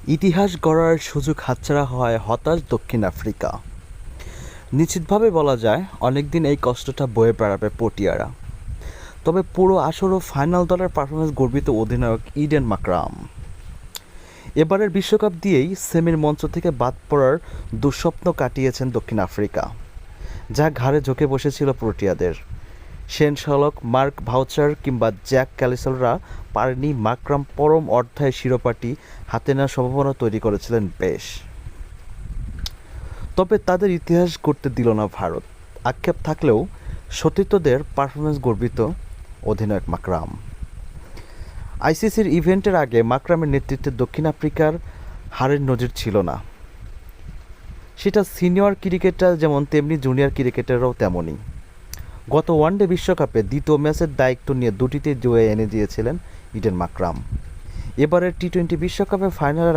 ইতিহাস গড়ার সুযোগ হাতছাড়া হয় হতাশ দক্ষিণ আফ্রিকা। নিশ্চিতভাবে বলা যায় অনেকদিন এই কষ্টটা বয়ে বেড়াবে পটিয়ারা। তবে পুরো আসর ও ফাইনাল দলের পারফরমেন্স গর্বিত অধিনায়ক ইডেন মাকরাম। এবারের বিশ্বকাপ দিয়েই সেমির মঞ্চ থেকে বাদ পড়ার দুঃস্বপ্ন কাটিয়েছেন দক্ষিণ আফ্রিকা, যা ঘাড়ে ঝুঁকে বসেছিল প্রোটিয়াদের। শেন শার্লক, মার্ক ভাউচার কিংবা জ্যাক ক্যালিসলরা পারেনি মাকরাম পরম অধ্যায়ের শিরোপাটি হাতে নেওয়ার সম্ভাবনা তৈরি করেছিলেন বেশ। তবে তাদের ইতিহাস গড়তে দিল না ভারত। আক্ষেপ থাকলেও সতীর্থদের পারফরমেন্স গর্বিত অধিনায়ক মাকরাম। আইসিসির ইভেন্টের আগে মাকরামের নেতৃত্বে দক্ষিণ আফ্রিকার হারের নজির ছিল না। সেটা সিনিয়র ক্রিকেটার যেমন, তেমনি জুনিয়র ক্রিকেটাররাও তেমনই। গত ওয়ানডে বিশ্বকাপে দ্বিতীয় ম্যাচের দায়িত্ব নিয়ে দুটিতে জয়ে এনে দিয়েছিলেন ইডেন মাকরাম। এবারের টি-20 বিশ্বকাপের ফাইনালের